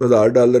$1000,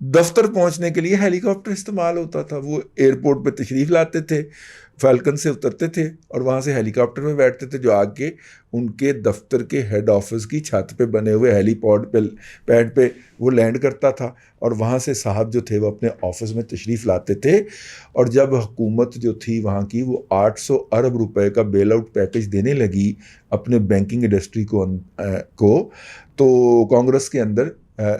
دفتر پہنچنے کے لیے ہیلی کاپٹر استعمال ہوتا تھا. وہ ایئرپورٹ پہ تشریف لاتے تھے, فیلکن سے اترتے تھے اور وہاں سے ہیلی کاپٹر میں بیٹھتے تھے جو آگ کے ان کے دفتر کے ہیڈ آفس کی چھت پہ بنے ہوئے ہیلی پیڈ پہ وہ لینڈ کرتا تھا, اور وہاں سے صاحب جو تھے وہ اپنے آفس میں تشریف لاتے تھے. اور جب حکومت جو تھی وہاں کی وہ 800 ارب روپے کا بیل آؤٹ پیکج دینے لگی اپنے بینکنگ انڈسٹری کو, تو کانگریس کے اندر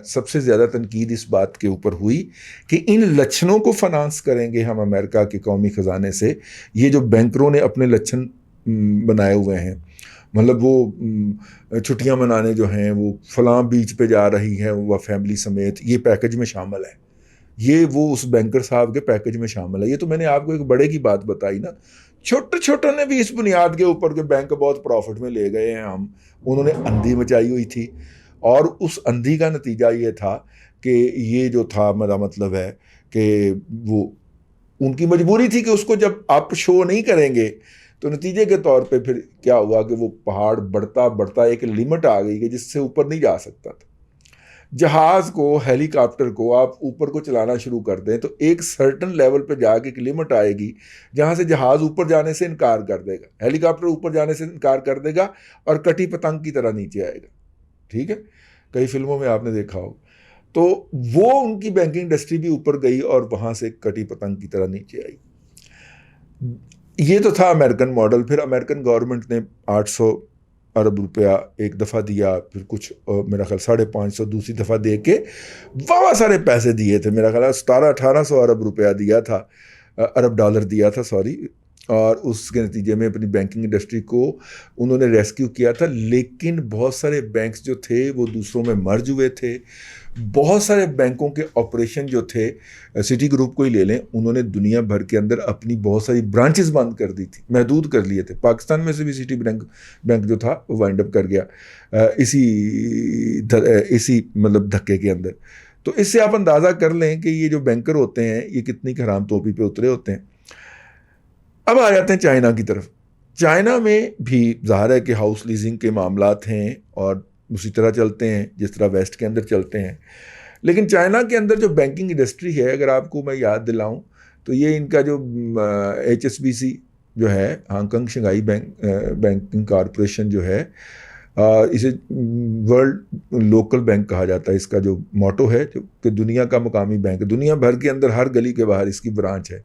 سب سے زیادہ تنقید اس بات کے اوپر ہوئی کہ ان لچھنوں کو فنانس کریں گے ہم امریکہ کے قومی خزانے سے. یہ جو بینکروں نے اپنے لچھن بنائے ہوئے ہیں, مطلب وہ چھٹیاں منانے جو ہیں وہ فلاں بیچ پہ جا رہی ہیں وہ فیملی سمیت, یہ پیکج میں شامل ہے, یہ وہ اس بینکر صاحب کے پیکج میں شامل ہے. یہ تو میں نے آپ کو ایک بڑے کی بات بتائی نا. چھوٹے چھوٹوں نے بھی اس بنیاد کے اوپر کہ بینک بہت پروفٹ میں لے گئے ہیں ہم, انہوں نے اندھی مچائی ہوئی تھی. اور اس اندھی کا نتیجہ یہ تھا کہ یہ جو تھا میرا مطلب ہے کہ وہ ان کی مجبوری تھی کہ اس کو جب آپ شو نہیں کریں گے تو نتیجے کے طور پہ پھر کیا ہوا کہ وہ پہاڑ بڑھتا بڑھتا ایک لمٹ آ گئی کہ جس سے اوپر نہیں جا سکتا تھا. جہاز کو, ہیلی کاپٹر کو آپ اوپر کو چلانا شروع کر دیں تو ایک سرٹن لیول پہ جا کے ایک لمٹ آئے گی جہاں سے جہاز اوپر جانے سے انکار کر دے گا, ہیلی کاپٹر اوپر جانے سے انکار کر دے گا اور کٹی پتنگ کی طرح نیچے آئے گا. ٹھیک ہے, کئی فلموں میں آپ نے دیکھا ہوگا. تو وہ ان کی بینکنگ انڈسٹری بھی اوپر گئی اور وہاں سے کٹی پتنگ کی طرح نیچے آئی. یہ تو تھا امریکن ماڈل. پھر امریکن گورنمنٹ نے 800 ارب روپیہ ایک دفعہ دیا, پھر کچھ میرا خیال 550 دوسری دفعہ دے کے بہت سارے پیسے دیے تھے. میرا خیال 1700-1800 ارب روپیہ دیا تھا, ارب ڈالر دیا تھا سوری. اور اس کے نتیجے میں اپنی بینکنگ انڈسٹری کو انہوں نے ریسکیو کیا تھا. لیکن بہت سارے بینکس جو تھے وہ دوسروں میں مرج ہوئے تھے. بہت سارے بینکوں کے آپریشن جو تھے, سٹی گروپ کو ہی لے لیں, انہوں نے دنیا بھر کے اندر اپنی بہت ساری برانچز بند کر دی تھی, محدود کر لیے تھے. پاکستان میں سے بھی سٹی بینک جو تھا وہ وائنڈ اپ کر گیا اسی مطلب دھکے کے اندر. تو اس سے آپ اندازہ کر لیں کہ یہ جو بینکر ہوتے ہیں یہ کتنی حرام توپی پہ اترے ہوتے ہیں. اب آ جاتے ہیں چائنا کی طرف. چائنا میں بھی ظاہر ہے کہ ہاؤس لیزنگ کے معاملات ہیں اور اسی طرح چلتے ہیں جس طرح ویسٹ کے اندر چلتے ہیں. لیکن چائنا کے اندر جو بینکنگ انڈسٹری ہے, اگر آپ کو میں یاد دلاؤں تو یہ ان کا جو HSBC جو ہے, Hong Kong Shanghai banking corporation جو ہے, اسے ورلڈ لوکل بینک کہا جاتا ہے. اس کا جو موٹو ہے جو کہ دنیا کا مقامی بینک ہے, دنیا بھر کے اندر ہر گلی کے باہر اس کی برانچ ہے.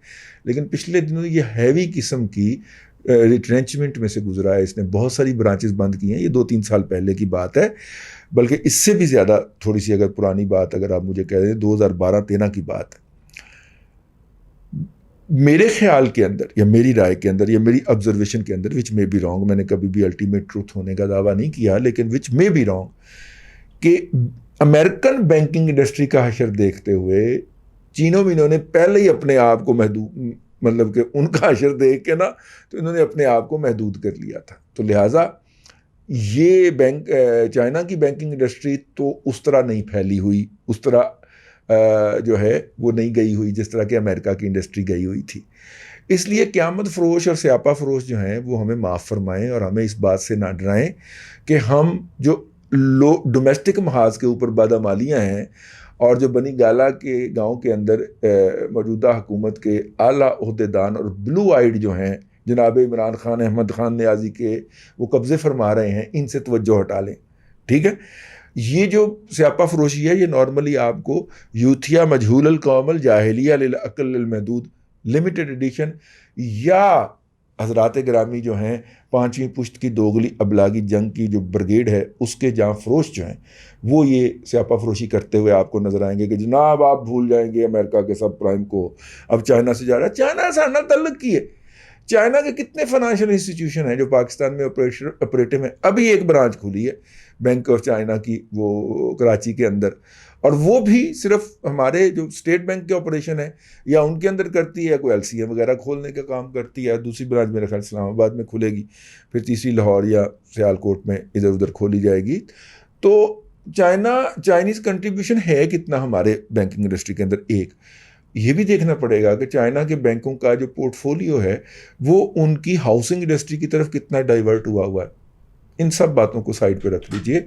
لیکن پچھلے دنوں یہ ہیوی قسم کی ریٹرینچمنٹ میں سے گزرا ہے. اس نے بہت ساری برانچز بند کی ہیں. یہ 2-3 سال پہلے کی بات ہے, بلکہ اس سے بھی زیادہ تھوڑی سی اگر پرانی بات اگر آپ مجھے کہہ دیں 2012-13 کی بات ہے. میرے خیال کے اندر یا میری رائے کے اندر یا میری آبزرویشن کے اندر, وچ میں بی رانگ, میں نے کبھی بھی الٹیمیٹ ٹروتھ ہونے کا دعویٰ نہیں کیا, لیکن وچ میں بی رانگ, کہ امریکن بینکنگ انڈسٹری کا حشر دیکھتے ہوئے چینوں مینوں نے پہلے ہی اپنے آپ کو محدود, مطلب کہ ان کا حشر دیکھ کے نا تو انہوں نے اپنے آپ کو محدود کر لیا تھا. تو لہٰذا یہ چائنا کی بینکنگ انڈسٹری تو اس طرح نہیں پھیلی ہوئی, اس طرح جو ہے وہ نہیں گئی ہوئی جس طرح کہ امریکہ کی انڈسٹری گئی ہوئی تھی. اس لیے قیامت فروش اور سیاپا فروش جو ہیں وہ ہمیں معاف فرمائیں اور ہمیں اس بات سے نہ ڈرائیں کہ ہم جو ڈومیسٹک محاذ کے اوپر بادامالیاں ہیں اور جو بنی گالا کے گاؤں کے اندر موجودہ حکومت کے اعلیٰ عہدیدان اور بلو آئیڈ جو ہیں جناب عمران خان, احمد خان نیازی کے, وہ قبضے فرما رہے ہیں, ان سے توجہ ہٹا لیں. ٹھیک ہے, یہ جو سیاپا فروشی ہے یہ نارملی آپ کو یوتھیا مجہول القوم الجاہلیہ للعقل المحدود لمیٹڈ ایڈیشن یا حضرات گرامی جو ہیں 5ویں پشت کی دوغلی ابلاغی جنگ کی جو بریگیڈ ہے اس کے جہاں فروش جو ہیں وہ یہ سیاپا فروشی کرتے ہوئے آپ کو نظر آئیں گے کہ جناب آپ بھول جائیں گے امریکہ کے سب پرائم کو, اب چائنا سے جا رہا ہے. چائنا سے ہمارا تعلق کی ہے. چائنا کے کتنے فائنینشیل انسٹیٹیوشن ہیں جو پاکستان میں آپریٹو ہیں. ابھی ایک برانچ کھلی ہے بینک آف چائنا کی, وہ کراچی کے اندر, اور وہ بھی صرف ہمارے جو اسٹیٹ بینک کے آپریشن ہے یا ان کے اندر کرتی ہے, کوئی LCM وغیرہ کھولنے کا کام کرتی ہے. دوسری برانچ میرے خیال اسلام آباد میں کھلے گی, پھر تیسری لاہور یا سیالکوٹ میں ادھر ادھر کھولی جائے گی. تو چائنیز کنٹریبیوشن ہے کتنا ہمارے بینکنگ انڈسٹری کے اندر. ایک یہ بھی دیکھنا پڑے گا کہ چائنا کے بینکوں کا جو پورٹ فولیو ہے وہ ان کی ہاؤسنگ انڈسٹری کی طرف کتنا ڈائیورٹ ہوا ہے. ان سب باتوں کو سائڈ پہ رکھ لیجئے.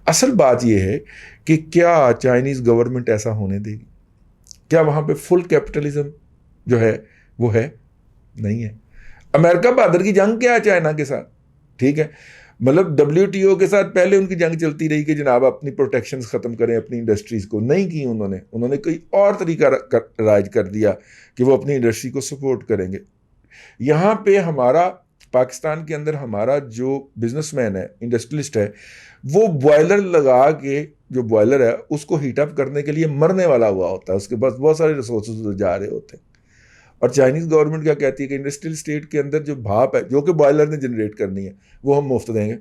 اصل بات یہ ہے کہ کیا چائنیز گورنمنٹ ایسا ہونے دے گی. کیا وہاں پہ فل کیپٹلزم جو ہے وہ ہے؟ نہیں ہے. امریکہ بہادر کی جنگ کیا ہے چائنا کے ساتھ؟ ٹھیک ہے، مطلب WTO کے ساتھ پہلے ان کی جنگ چلتی رہی کہ جناب اپنی پروٹیکشنز ختم کریں اپنی انڈسٹریز کو. نہیں کی انہوں نے کوئی اور طریقہ رائج کر دیا کہ وہ اپنی انڈسٹری کو سپورٹ کریں گے. یہاں پہ ہمارا پاکستان کے اندر ہمارا جو بزنس مین ہے، انڈسٹریلسٹ ہے، وہ بوائلر لگا کے، جو بوائلر ہے اس کو ہیٹ اپ کرنے کے لیے مرنے والا ہوا ہوتا ہے، اس کے پاس بہت سارے ریسورسز جا رہے ہوتے ہیں. اور چائنیز گورنمنٹ کیا کہتی ہے کہ انڈسٹریل اسٹیٹ کے اندر جو بھاپ ہے جو کہ بوائلر نے جنریٹ کرنی ہے وہ ہم مفت دیں گے.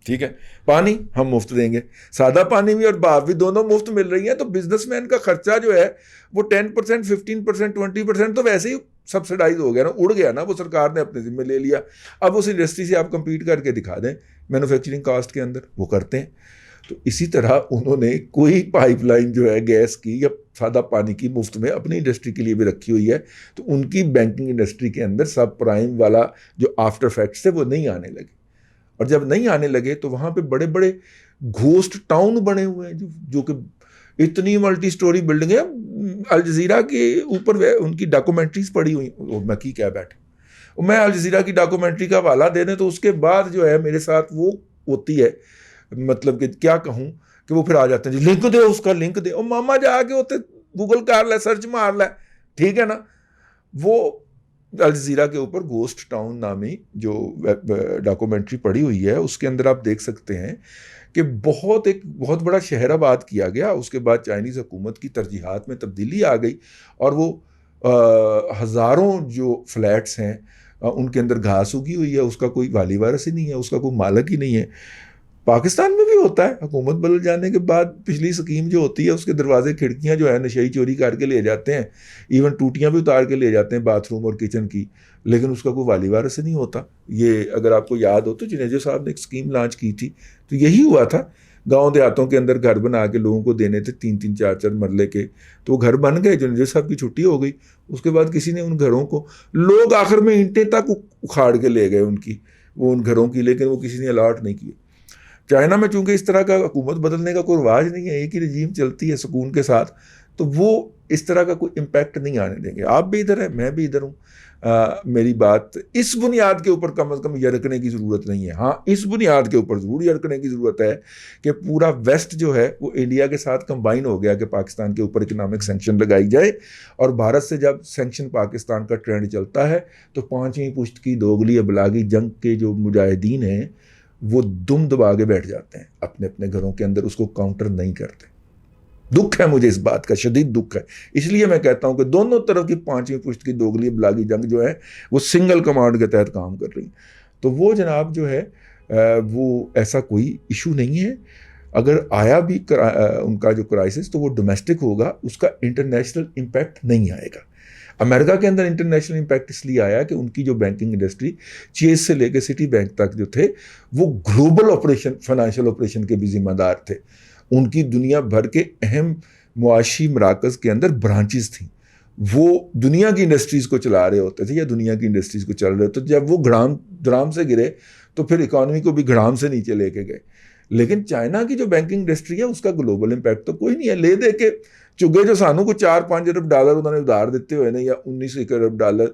ٹھیک ہے، پانی ہم مفت دیں گے، سادہ پانی بھی اور بھاپ بھی دونوں مفت مل رہی ہیں. تو بزنس مین کا خرچہ جو ہے وہ 10%، 15%، 20% تو ویسے ہی سبسڈائز ہو گیا نا، اڑ گیا نا، وہ سرکار نے اپنے ذمہ لے لیا. اب اس انڈسٹری سے آپ کمپیٹ کر کے دکھا دیں مینوفیکچرنگ کاسٹ کے اندر، وہ کرتے ہیں. تو اسی طرح انہوں نے کوئی پائپ لائن جو ہے گیس کی یا سادہ پانی کی مفت میں اپنی انڈسٹری کے لیے بھی رکھی ہوئی ہے. تو ان کی بینکنگ انڈسٹری کے اندر سب پرائم والا جو آفٹر ایفیکٹس تھے وہ نہیں آنے لگے. اور جب نہیں آنے لگے تو وہاں پہ بڑے بڑے گھوسٹ ٹاؤن بنے ہوئے ہیں جو کہ اتنی ملٹی سٹوری بلڈنگ ہے. الجزیرہ کے اوپر ان کی ڈاکومنٹریز پڑی ہوئی، میں کی کیا بیٹھے، میں الجزیرہ کی ڈاکومنٹری کا حوالہ دے دیں تو اس کے بعد جو ہے میرے ساتھ وہ ہوتی ہے، مطلب کہ کیا کہوں کہ وہ پھر آ جاتے ہیں جی لنک دے، اس کا لنک دے. اور ماما جا کے ہوتے گوگل کر لے، سرچ مار لے، ٹھیک ہے نا. وہ الجزیرہ کے اوپر گھوسٹ ٹاؤن نامی جو ڈاکومنٹری پڑی ہوئی ہے اس کے اندر آپ دیکھ سکتے ہیں کہ ایک بہت بڑا شہر آباد کیا گیا. اس کے بعد چائنیز حکومت کی ترجیحات میں تبدیلی آ گئی اور وہ ہزاروں جو فلیٹس ہیں ان کے اندر گھاس اگی ہوئی ہے، اس کا کوئی والی وارث ہی نہیں ہے، اس کا کوئی مالک ہی نہیں ہے. پاکستان میں بھی ہوتا ہے، حکومت بدل جانے کے بعد پچھلی سکیم جو ہوتی ہے اس کے دروازے کھڑکیاں جو ہے نشئی چوری کر کے لے جاتے ہیں، ایون ٹوٹیاں بھی اتار کے لے جاتے ہیں باتھ روم اور کچن کی، لیکن اس کا کوئی والی وارث نہیں ہوتا. یہ اگر آپ کو یاد ہو تو جنیجو صاحب نے ایک سکیم لانچ کی تھی تو یہی ہوا تھا. گاؤں دیہاتوں کے اندر گھر بنا کے لوگوں کو دینے تھے 3-3، 4-4 مرلے کے، تو وہ گھر بن گئے. جنیجو صاحب کی چھٹی ہو گئی، اس کے بعد کسی نے ان گھروں کو، لوگ آخر میں اینٹیں تک اکھاڑ کے لے گئے ان گھروں کی، لیکن وہ کسی نے الاٹ نہیں کیے. چائنا میں چونکہ اس طرح کا حکومت بدلنے کا کوئی رواج نہیں ہے، ایک ہی رجیم چلتی ہے سکون کے ساتھ، تو وہ اس طرح کا کوئی امپیکٹ نہیں آنے دیں گے. آپ بھی ادھر ہیں، میں بھی ادھر ہوں. میری بات اس بنیاد کے اوپر کم از کم یرکنے کی ضرورت نہیں ہے. ہاں اس بنیاد کے اوپر ضرور یرکنے کی ضرورت ہے کہ پورا ویسٹ جو ہے وہ انڈیا کے ساتھ کمبائن ہو گیا کہ پاکستان کے اوپر اکنامک سینکشن لگائی جائے. اور بھارت سے جب سینکشن پاکستان کا ٹرینڈ چلتا ہے تو 5ویں پشت کی دوگلی ابلاغی جنگ کے جو مجاہدین ہیں وہ دم دبا کے بیٹھ جاتے ہیں اپنے اپنے گھروں کے اندر، اس کو کاؤنٹر نہیں کرتے. دکھ ہے مجھے اس بات کا، شدید دکھ ہے. اس لیے میں کہتا ہوں کہ دونوں طرف کی 5ویں پشت کی دوگلی ابلاغی جنگ جو ہے وہ سنگل کمانڈ کے تحت کام کر رہی. تو وہ جناب جو ہے وہ ایسا کوئی ایشو نہیں ہے. اگر آیا بھی ان کا جو کرائسس تو وہ ڈومیسٹک ہوگا، اس کا انٹرنیشنل امپیکٹ نہیں آئے گا. امریکہ کے اندر انٹرنیشنل امپیکٹ اس لیے آیا کہ ان کی جو بینکنگ انڈسٹری چیز سے لے کے سٹی بینک تک جو تھے وہ گلوبل آپریشن، فائنینشیل آپریشن کے بھی ذمہ دار تھے. ان کی دنیا بھر کے اہم معاشی مراکز کے اندر برانچز تھیں، وہ دنیا کی انڈسٹریز کو چلا رہے ہوتے تھے یا دنیا کی انڈسٹریز کو چل رہے ہوتے. جب وہ دھڑام سے گرے تو پھر اکانومی کو بھی گھڑام سے نیچے لے کے گئے. لیکن چائنا کی جو بینکنگ انڈسٹری ہے اس کا گلوبل امپیکٹ تو کوئی نہیں ہے. لے دے کے چگے جو سانوں کو 4-5 ارب ڈالر انہوں نے ادھار دیتے ہوئے نا، یا 19 ارب ڈالر،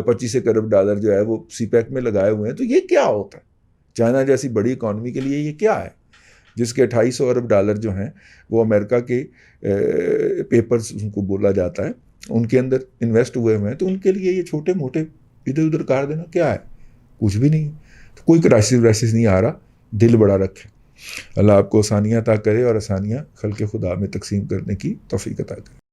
25 ارب ڈالر جو ہے وہ سی پیک میں لگائے ہوئے ہیں. تو یہ کیا ہوتا ہے؟ چائنا جیسی بڑی اکانومی کے لیے یہ کیا ہے جس کے 250 ارب ڈالر جو ہیں وہ امریکہ کے پیپرز ان کو بولا جاتا ہے ان کے اندر انویسٹ ہوئے ہیں. تو ان کے لیے یہ چھوٹے موٹے ادھر ادھر کر دینا کیا ہے؟ کچھ بھی نہیں. تو کوئی کرائسس نہیں آ رہا. دل بڑا رکھے. اللہ آپ کو آسانیاں عطا کرے اور آسانیاں خلق خدا میں تقسیم کرنے کی توفیق عطا کرے.